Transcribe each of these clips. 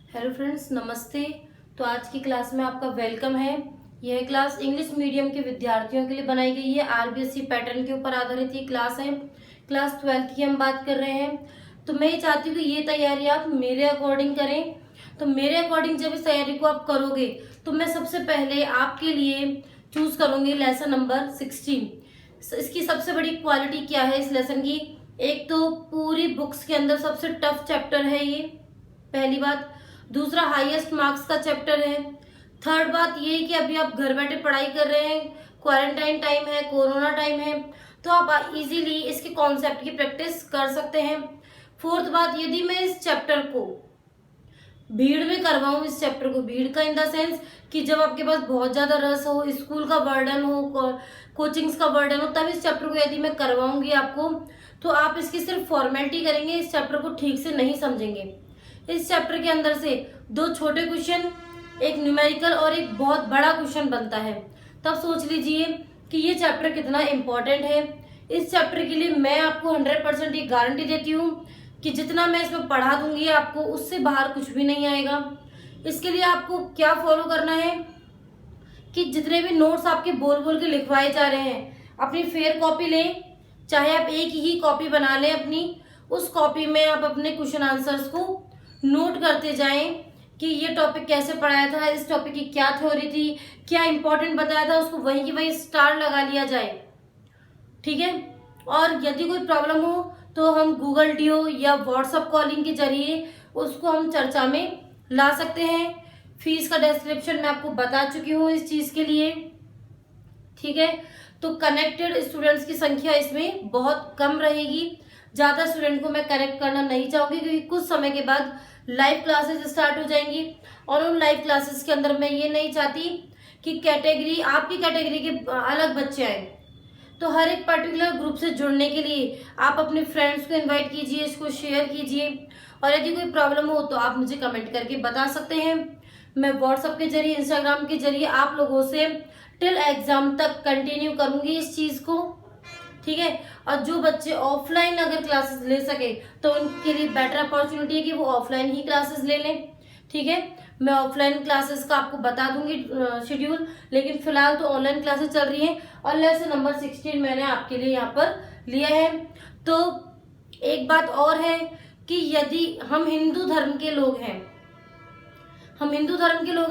Hello friends, नमस्ते। तो आज की क्लास में आपका वेलकम है। यह क्लास इंग्लिश मीडियम के विद्यार्थियों के लिए बनाई गई है। आरबीएसई पैटर्न के ऊपर आधारित ये क्लास है। क्लास 12th की हम बात कर रहे हैं। तो मैं ये चाहती हूँ कि ये तैयारी आप मेरे अकॉर्डिंग करें। तो मेरे अकॉर्डिंग जब इस तैयारी को आप करोगे तो मैं सबसे पहले आपके लिए चूज करूंगी लेसन नंबर 16। इसकी सबसे बड़ी क्वालिटी क्या है इस लेसन की? एक तो पूरी बुक्स के अंदर सबसे टफ चैप्टर है ये, पहली बात। दूसरा, हाईएस्ट मार्क्स का चैप्टर है। थर्ड बात ये है कि अभी आप घर बैठे पढ़ाई कर रहे हैं, क्वारंटाइन टाइम है, कोरोना टाइम है, तो आप इजीली इसके कॉन्सेप्ट की प्रैक्टिस कर सकते हैं। फोर्थ बात, यदि मैं इस चैप्टर को भीड़ में करवाऊं, इस चैप्टर को भीड़ का इन द सेंस कि जब आपके पास बहुत ज्यादा रस हो, स्कूल का बर्डन हो, कोचिंग्स का बर्डन हो, तब इस चैप्टर को यदि मैं करवाऊंगी आपको, तो आप इसकी सिर्फ फॉर्मेलिटी करेंगे, इस चैप्टर को ठीक से नहीं समझेंगे। इस चैप्टर के अंदर से 2 छोटे क्वेश्चन, एक न्यूमेरिकल और एक बहुत बड़ा क्वेश्चन बनता है। तब सोच लीजिए कि ये चैप्टर कितना इम्पोर्टेंट है। इस चैप्टर के लिए मैं आपको 100% ये गारंटी देती हूँ कि जितना मैं इसमें पढ़ा दूंगी आपको, उससे बाहर कुछ भी नहीं आएगा। इसके लिए आपको क्या फॉलो करना है कि जितने भी नोट्स आपके बोल बोल के लिखवाए जा रहे हैं, अपनी फेयर कॉपी लें, चाहे आप एक ही कॉपी बना लें अपनी। उस कॉपी में आप अपने क्वेश्चन आंसर्स को नोट करते जाएं कि ये टॉपिक कैसे पढ़ाया था, इस टॉपिक की क्या थ्योरी थी, क्या इंपॉर्टेंट बताया था, उसको वहीं की वहीं स्टार लगा लिया जाए, ठीक है। और यदि कोई प्रॉब्लम हो तो हम गूगल डीओ या व्हाट्सएप कॉलिंग के जरिए उसको हम चर्चा में ला सकते हैं। फीस का डिस्क्रिप्शन मैं आपको बता चुकी हूँ इस चीज के लिए, ठीक है। तो कनेक्टेड स्टूडेंट्स की संख्या इसमें बहुत कम रहेगी। ज्यादा स्टूडेंट को मैं कनेक्ट करना नहीं चाहूंगी क्योंकि कुछ समय के बाद लाइव क्लासेस स्टार्ट हो जाएंगी और उन लाइव क्लासेस के अंदर मैं ये नहीं चाहती कि कैटेगरी, आपकी कैटेगरी के अलग बच्चे आए। तो हर एक पर्टिकुलर ग्रुप से जुड़ने के लिए आप अपने फ्रेंड्स को इनवाइट कीजिए, इसको शेयर कीजिए। और यदि कोई प्रॉब्लम हो तो आप मुझे कमेंट करके बता सकते हैं। मैं व्हाट्सएप के जरिए, इंस्टाग्राम के जरिए आप लोगों से टिल एग्जाम तक कंटिन्यू करूंगी इस चीज को, ठीक है। और जो बच्चे ऑफलाइन अगर क्लासेस ले सके तो उनके लिए बेटर अपॉर्चुनिटी है कि वो ऑफलाइन ही क्लासेस ले लें, ठीक है। मैं ऑफलाइन क्लासेस का आपको बता दूंगी शेड्यूल, लेकिन फिलहाल तो ऑनलाइन क्लासेस चल रही हैं और लेसन नंबर 16 मैंने आपके लिए यहाँ पर लिया है। तो एक बात और है कि यदि हम हिंदू धर्म के लोग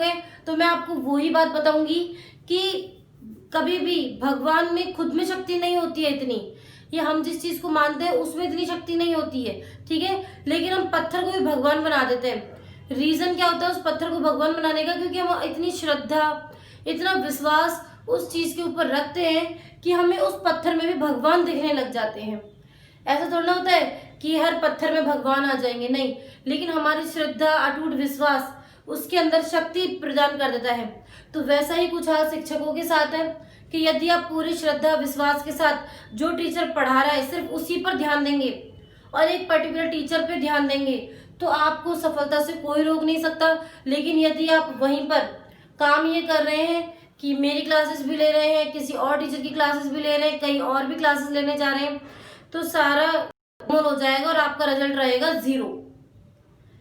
हैं, तो मैं आपको वही बात बताऊंगी कि कभी भी भगवान में खुद में शक्ति नहीं होती है इतनी, ये हम जिस चीज को मानते हैं उसमें इतनी शक्ति नहीं होती है, ठीक है। लेकिन हम पत्थर को भी भगवान बना देते हैं। रीजन क्या होता है उस पत्थर को भगवान बनाने का? क्योंकि हम इतनी श्रद्धा, इतना विश्वास उस चीज के ऊपर रखते हैं कि हमें उस पत्थर में भी भगवान दिखने लग जाते हैं। ऐसा थोड़ा होता है कि हर पत्थर में भगवान आ जाएंगे, नहीं, लेकिन हमारी श्रद्धा, अटूट विश्वास उसके अंदर शक्ति प्रदान कर देता है। तो वैसा ही कुछ आज शिक्षकों के साथ है कि यदि आप पूरी श्रद्धा विश्वास के साथ जो टीचर पढ़ा रहा है सिर्फ उसी पर ध्यान देंगे और एक पर्टिकुलर टीचर पे ध्यान देंगे तो आपको सफलता से कोई रोक नहीं सकता। लेकिन यदि आप वहीं पर काम ये कर रहे हैं कि मेरी क्लासेस भी ले रहे हैं, किसी और टीचर की क्लासेस भी ले रहे हैं, कहीं और भी क्लासेस लेने जा रहे हैं, तो सारा हो जाएगा और आपका रिजल्ट रहेगा 0।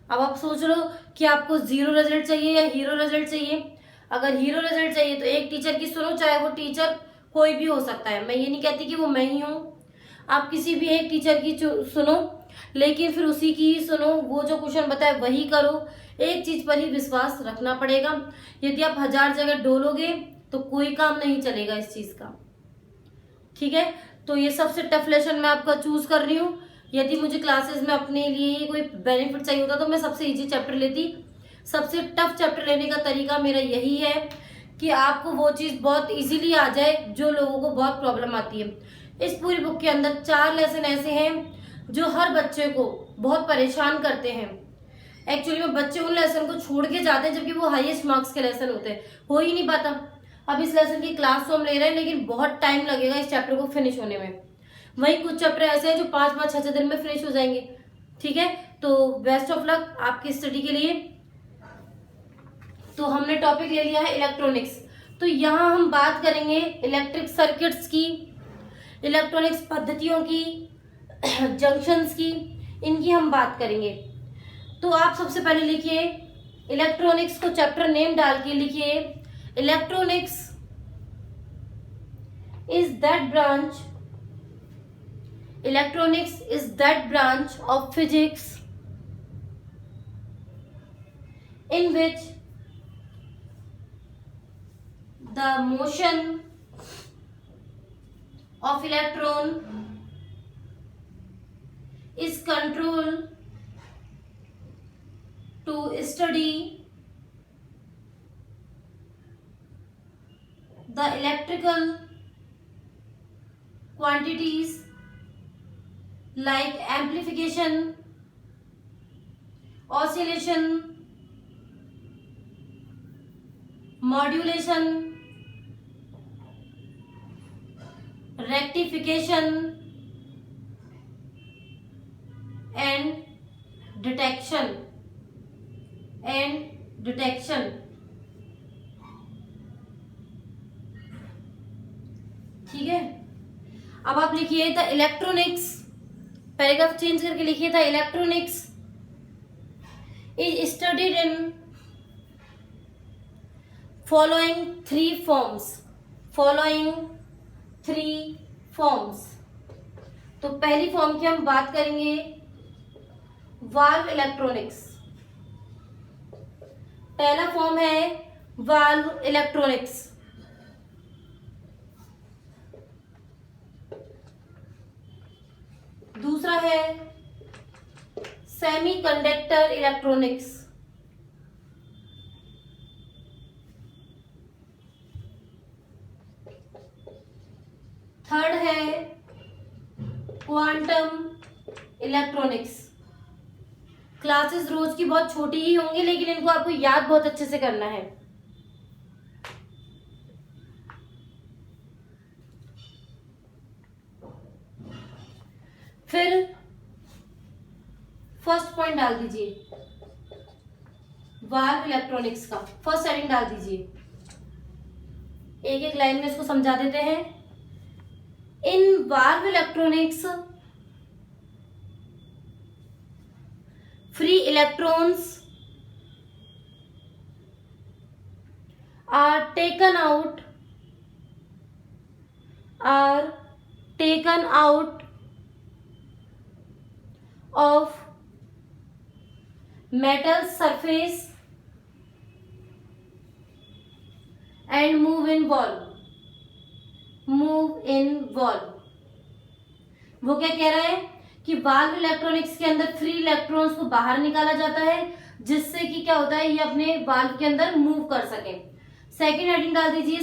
अब आप सोच लो कि आपको 0 रिजल्ट चाहिए या हीरो रिजल्ट चाहिए। अगर हीरो रिजल्ट चाहिए तो एक टीचर की सुनो, चाहे वो टीचर कोई भी हो सकता है, मैं ये नहीं कहती कि वो मैं ही हूँ। आप किसी भी एक टीचर की सुनो, लेकिन फिर उसी की ही सुनो, वो जो क्वेश्चन बताए वही करो। एक चीज पर ही विश्वास रखना पड़ेगा। यदि आप 1000 जगह डोलोगे तो कोई काम नहीं चलेगा इस चीज का, ठीक है। तो ये सबसे टफ लेसन मैं आपका चूज कर रही हूँ। यदि मुझे क्लासेस में अपने लिए कोई बेनिफिट चाहिए होता तो मैं सबसे इजी चैप्टर लेती। सबसे टफ चैप्टर लेने का तरीका मेरा यही है कि आपको वो चीज बहुत इजीली आ जाए जो लोगों को बहुत प्रॉब्लम आती है। इस पूरी बुक के अंदर 4 लेसन ऐसे हैं जो हर बच्चे को बहुत परेशान करते हैं। एक्चुअली में बच्चे उन लेसन को छोड़ के जाते हैं जबकि वो हाईएस्ट मार्क्स के लेसन होते हैं, हो ही नहीं पाता। अब इस लेसन की क्लास तो हम ले रहे हैं लेकिन बहुत टाइम लगेगा इस चैप्टर को फिनिश होने में। वही कुछ चैप्टर ऐसे हैं जो 5-5, 6-6 दिन में फिनिश हो जाएंगे, ठीक है। तो बेस्ट ऑफ लक आपकी स्टडी के लिए। तो हमने टॉपिक ले लिया है इलेक्ट्रॉनिक्स। तो यहाँ हम बात करेंगे इलेक्ट्रिक सर्किट्स की, इलेक्ट्रॉनिक्स पद्धतियों की, जंक्शंस की, इनकी हम बात करेंगे। तो आप सबसे पहले लिखिए इलेक्ट्रॉनिक्स को चैप्टर नेम डाल के लिखिए, electronics is that branch, electronics is that branch of physics in which the motion of electron is controlled to study the electrical quantities like amplification, oscillation, modulation, rectification and detection ठीक है। अब आप लिखिए the electronics, paragraph change करके लिखिए the electronics is studied in following three forms, तो पहली form की हम बात करेंगे वाल्व इलेक्ट्रॉनिक्स। पहला फॉर्म है वाल्व इलेक्ट्रॉनिक्स। दूसरा है सेमीकंडक्टर इलेक्ट्रॉनिक्स। थर्ड है क्वांटम इलेक्ट्रॉनिक्स। क्लासेस रोज की बहुत छोटी ही होंगी, लेकिन इनको आपको याद बहुत अच्छे से करना है। फिर फर्स्ट पॉइंट डाल दीजिए वाल्व इलेक्ट्रॉनिक्स का, फर्स्ट हेडिंग डाल दीजिए। एक एक लाइन में इसको समझा देते हैं। In valve electronics, free electrons are taken out of metal surface and move in valve। वो क्या कह रहा है कि वाल्व इलेक्ट्रॉनिक्स के अंदर फ्री इलेक्ट्रॉन्स को बाहर निकाला जाता है, जिससे कि क्या होता है, ये अपने वाल्व के अंदर मूव कर सके। सेकेंड हेडिंग डाल दीजिए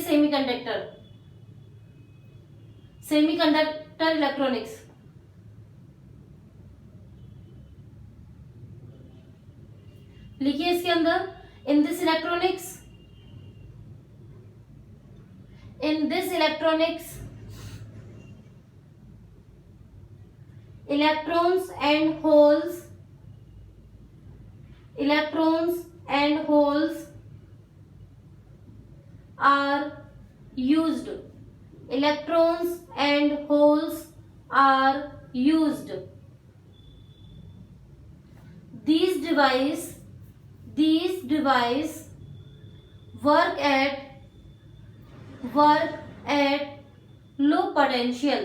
सेमीकंडक्टर इलेक्ट्रॉनिक्स। लिखिए इसके अंदर in this electronics electrons and holes are used। electrons and holes are used। these device work at low potential।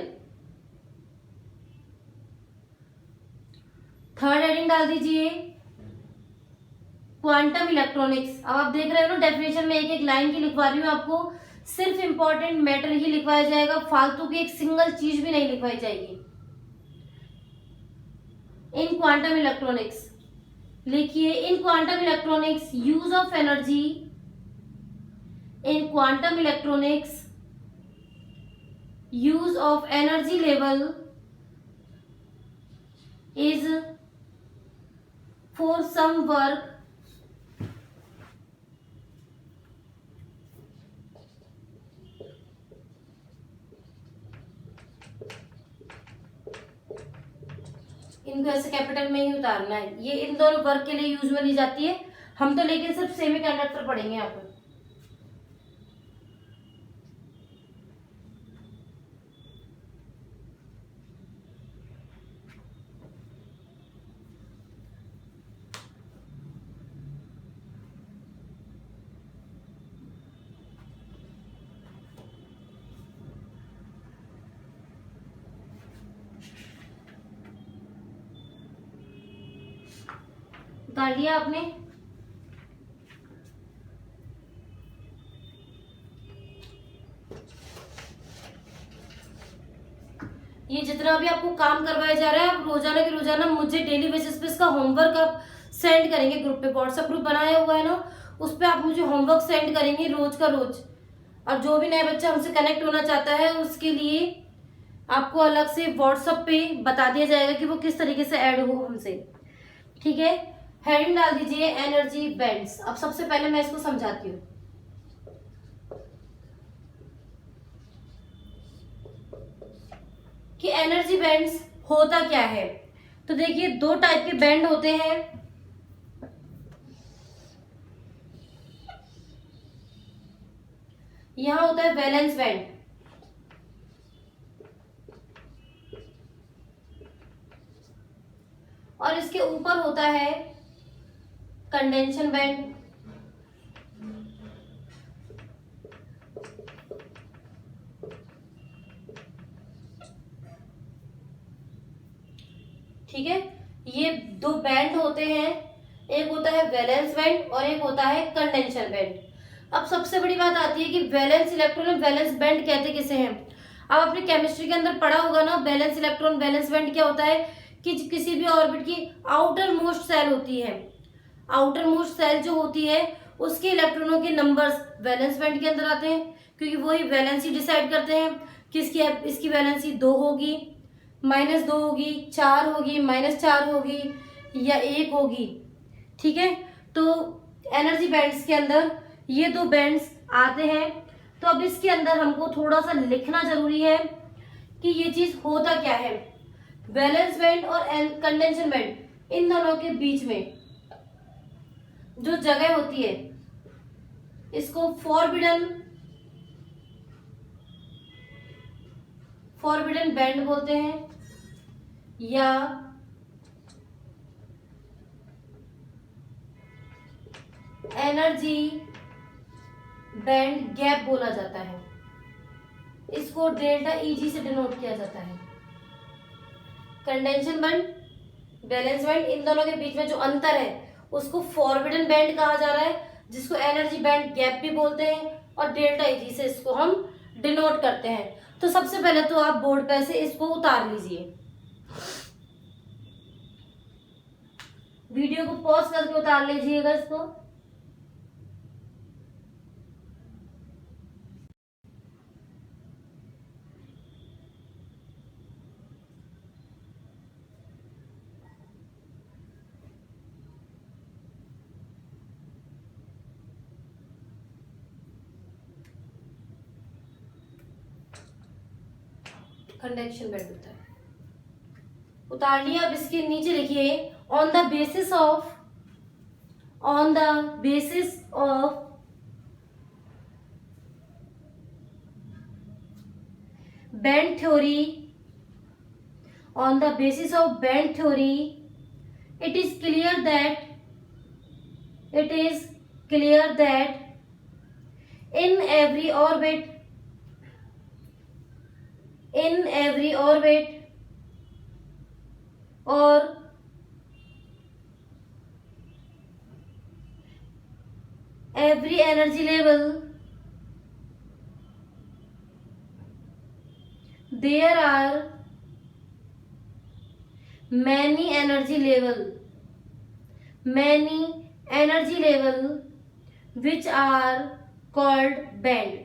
Third heading डाल दीजिए क्वांटम इलेक्ट्रॉनिक्स। अब आप देख रहे हो ना, डेफिनेशन में एक एक लाइन की लिखवा रही हूँ आपको, सिर्फ इंपॉर्टेंट मैटर ही लिखवाया जाएगा, फालतू की एक सिंगल चीज भी नहीं लिखवाई जाएगी। इन क्वांटम इलेक्ट्रॉनिक्स लिखिए इन quantum electronics use of energy, in quantum electronics use of energy level is for some work इनको ऐसे कैपिटल में ही उतारना है। ये इन दोनों वर्क के लिए यूज में ली जाती है। हम तो लेकिन सिर्फ सेमीकंडक्टर पढ़ेंगे यहाँ पर। उतार लिया आपने। ये जितना भी आपको काम करवाया जा रहा है, आप रोजाना के रोजाना मुझे डेली बेसिस पे इसका होमवर्क आप सेंड करेंगे ग्रुप पे। व्हाट्सएप ग्रुप बनाया हुआ है ना, उस पर आप मुझे होमवर्क सेंड करेंगे रोज का रोज। और जो भी नया बच्चा हमसे कनेक्ट होना चाहता है उसके लिए आपको अलग से व्हाट्सएप पे बता दिया जाएगा कि वो किस तरीके से ऐड हो हमसे। ठीक है, हेडिंग डाल दीजिए एनर्जी बैंड्स। अब सबसे पहले मैं इसको समझाती हूँ कि एनर्जी बैंड्स होता क्या है। तो देखिए, दो टाइप के बैंड होते हैं। यहां होता है वैलेंस बैंड, और इसके ऊपर होता है कंडेंशन बैंड। ठीक है, ये दो बैंड होते हैं, एक होता है वैलेंस बैंड और एक होता है कंडेंशन बैंड। अब सबसे बड़ी बात आती है कि वैलेंस इलेक्ट्रॉन, वैलेंस बैंड कहते किसे हैं। अब आपने केमिस्ट्री के अंदर पढ़ा होगा ना, वैलेंस इलेक्ट्रॉन वैलेंस बैंड क्या होता है कि किसी भी ऑर्बिट की आउटर मोस्ट सेल होती है, आउटर मोस्ट सेल जो होती है उसके इलेक्ट्रॉनों के नंबर्स वैलेंस बैंड के अंदर आते हैं, क्योंकि वही वैलेंसी डिसाइड करते हैं किसकी, इसकी वैलेंसी 2 होगी, -2 होगी, 4 होगी, -4 होगी या 1 होगी। ठीक है, तो एनर्जी बैंड्स के अंदर ये दो बैंड्स आते हैं। तो अब इसके अंदर हमको थोड़ा सा लिखना जरूरी है कि ये चीज होता क्या है। वैलेंस बैंड और कंडेंशन बैंड, इन दोनों के बीच में जो जगह होती है इसको फॉरबिडन बैंड बोलते हैं, या एनर्जी बैंड गैप बोला जाता है। इसको डेल्टा ईजी से डिनोट किया जाता है। कंडेंशन बैंड, वैलेंस बैंड, इन दोनों के बीच में जो अंतर है उसको फॉरबिडन बैंड कहा जा रहा है, जिसको एनर्जी बैंड गैप भी बोलते हैं, और डेल्टा ईजी से इसको हम डिनोट करते हैं। तो सबसे पहले तो आप बोर्ड पे से इसको उतार लीजिए, वीडियो को पॉज करके उतार लीजिएगा इसको। कंडक्शन बैंड होता है, उतार लिया। अब इसके नीचे लिखिए on the basis of band theory, on the basis of band theory, it is clear that in every orbit or every energy level there are many energy level which are called band.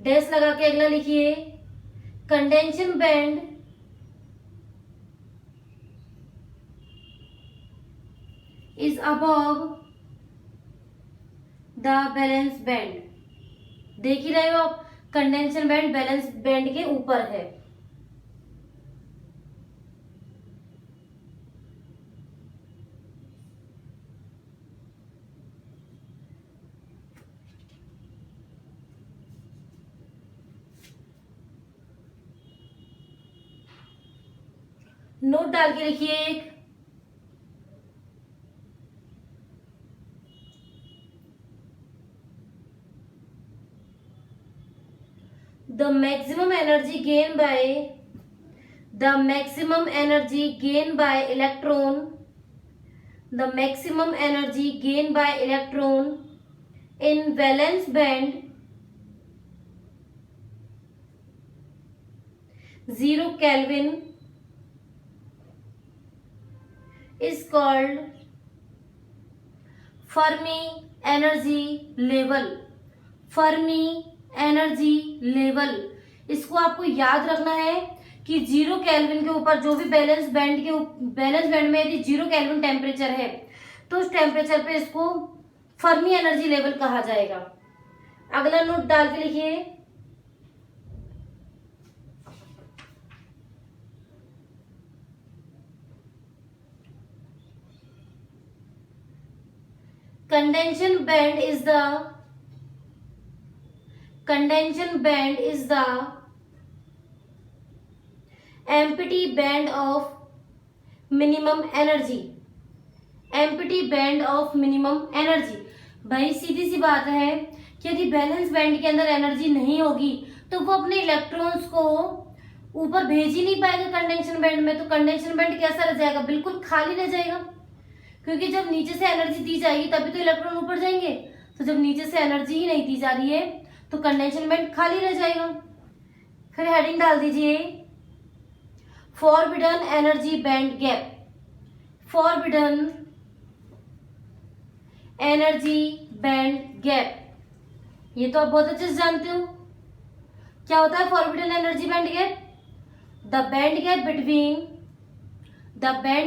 Dash लगा के अगला लिखिए कंडेंशन band is above the valence band. देख ही रहे हो आप, कंडेंशन band valence band के ऊपर है। नोट डाल के लिखिए एक, the maximum energy gain by the maximum energy gained by electron in valence band 0 Kelvin is called Fermi energy level. Fermi energy level इसको आपको याद रखना है कि 0 केल्विन के ऊपर जो भी बैलेंस बैंड में यदि 0 केल्विन टेम्परेचर है तो उस टेम्परेचर पे इसको फर्मी एनर्जी लेवल कहा जाएगा। अगला नोट डाल के लिखिए, condension band is the empty band of minimum energy। भाई सीधी सी बात है कि यदि बैलेंस बैंड के अंदर एनर्जी नहीं होगी तो वो अपने इलेक्ट्रॉन्स को ऊपर भेज ही नहीं पाएगा कंडेंशन बैंड में। तो कंडेंशन बैंड कैसा रह जाएगा? बिल्कुल खाली रह जाएगा, क्योंकि जब नीचे से एनर्जी दी जाएगी तभी तो इलेक्ट्रॉन ऊपर जाएंगे। तो जब नीचे से एनर्जी ही नहीं दी जा रही है तो कंडेंशन बैंड खाली रह जाएगा। फिर हेडिंग डाल दीजिए, forbidden energy band gap. Forbidden energy band gap, ये तो आप बहुत अच्छे से जानते हो। क्या होता है forbidden energy band gap? The band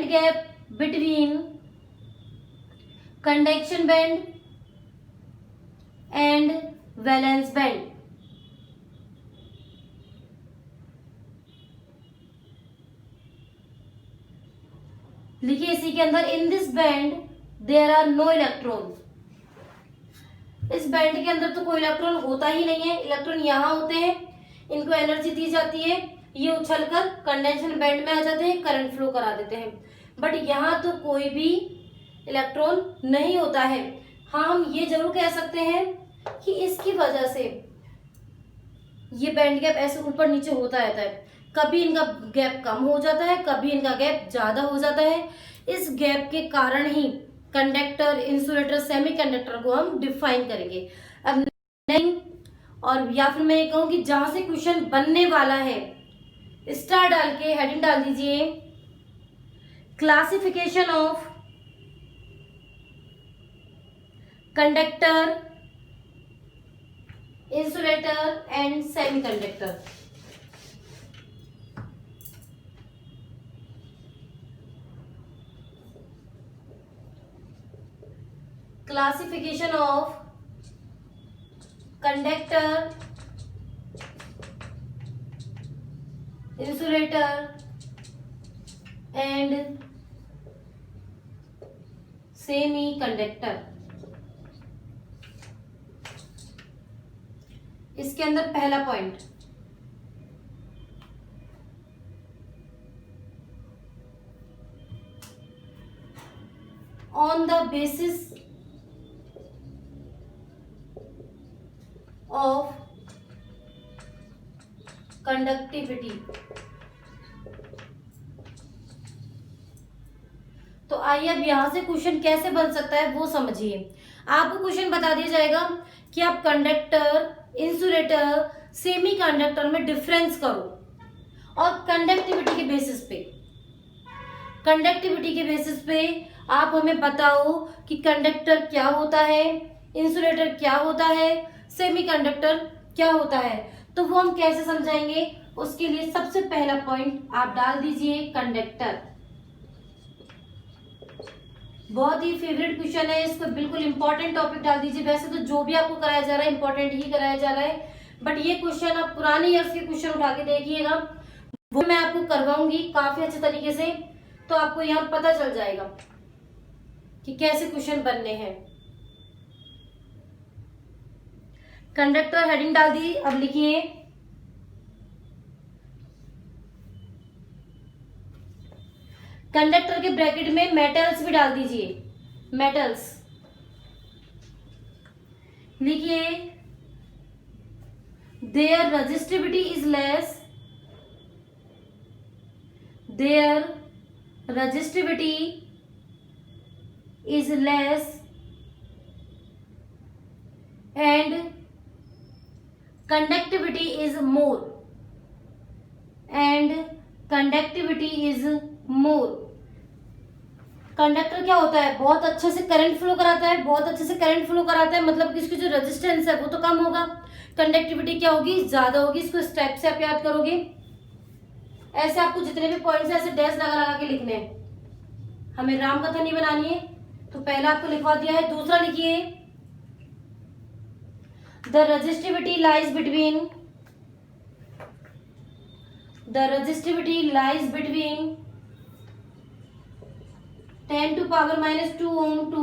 gap between conduction band and valence band. लिखिए इसी के अंदर, in this band there are no electron. इस बैंड के अंदर तो कोई इलेक्ट्रॉन होता ही नहीं है, इलेक्ट्रॉन यहाँ होते हैं, इनको एनर्जी दी जाती है, ये उछलकर कंडेंशन बैंड में आ जाते हैं, करंट फ्लो करा देते हैं। बट यहाँ तो कोई भी इलेक्ट्रॉन नहीं होता है। हाँ, हम ये जरूर कह सकते हैं कि इसकी वजह से ये बैंड गैप ऐसे ऊपर नीचे होता रहता है। कभी इनका गैप कम हो जाता है, कभी इनका गैप ज्यादा हो जाता है। इस गैप के कारण ही कंडक्टर, इंसुलेटर, सेमीकंडक्टर को हम डिफाइन करेंगे। अब नहीं, और या फिर मैं ये कहूँ कि जहां से क्वेश्चन बनने वाला है, स्टार डाल के हेडिंग डाल दीजिए, classification of conductor, insulator and semiconductor. Classification of conductor, insulator and semi conductor. इसके अंदर पहला point, on the basis of conductivity. तो आइए अब यहां से क्वेश्चन कैसे बन सकता है वो समझिए। आपको क्वेश्चन बता दिया जाएगा कि आप कंडक्टर, इंसुलेटर, सेमी कंडक्टर में डिफरेंस करो और कंडक्टिविटी के बेसिस पे आप हमें बताओ कि कंडक्टर क्या होता है, इंसुलेटर क्या होता है, सेमीकंडक्टर क्या होता है। तो वो हम कैसे समझाएंगे, उसके लिए सबसे पहला पॉइंट आप डाल दीजिए कंडक्टर। बहुत ही फेवरेट क्वेश्चन है, इसको बिल्कुल इंपॉर्टेंट टॉपिक डाल दीजिए। वैसे तो जो भी आपको कराया जा रहा है इंपॉर्टेंट ही कराया जा रहा है, बट ये क्वेश्चन आप पुराने ईयर्स के क्वेश्चन उठा के देखिएगा, वो मैं आपको करवाऊंगी काफी अच्छे तरीके से। तो आपको यहाँ पता चल जाएगा कि कैसे क्वेश्चन बनने हैं। कंडक्टर हेडिंग डाल दी। अब लिखिए कंडक्टर के ब्रैकेट में मेटल्स भी डाल दीजिए, मेटल्स लिखिए their resistivity is less, their resistivity is less and conductivity is more, and conductivity is more. Conductor क्या होता है, बहुत अच्छे से करंट फ्लो कराता है, बहुत अच्छे से करंट फ्लो कराता है, मतलब कि इसकी जो रेजिस्टेंस है वो तो कम होगा, कंडक्टिविटी क्या होगी, ज्यादा होगी. इसको स्टेप से आप याद करोगे. ऐसे आपको जितने भी पॉइंट्स है ऐसे डैश लगा लगा के लिखने हैं. हमें राम कथा नहीं बनानी है, तो पहला आपको लिखवा दिया है. दूसरा लिखिए, the resistivity lies between, the resistivity lies between 10 to power minus 2 ohm to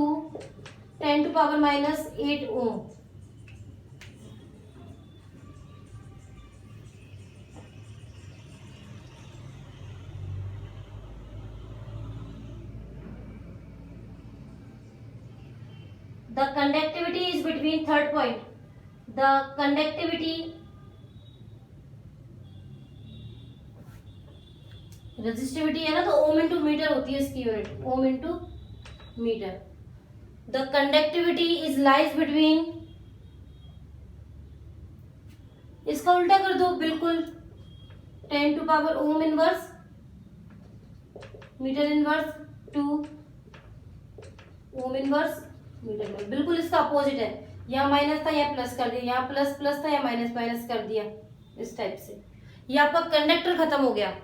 10 to power minus 8 ohm. The conductivity is between, third point, the conductivity, resistivity है ना तो ओम इंटू मीटर होती है इसकी unit, ohm into metre. The conductivity is lies between, इसका उल्टा कर दो बिल्कुल, 10 to power ohm inverse metre inverse to ohm inverse metre inverse. बिल्कुल इसका अपोजिट है. यहाँ माइनस था यहाँ प्लस कर दिया, यहाँ प्लस प्लस था यहाँ माइनस माइनस कर दिया. इस टाइप से ये आपका कंडक्टर खत्म हो गया.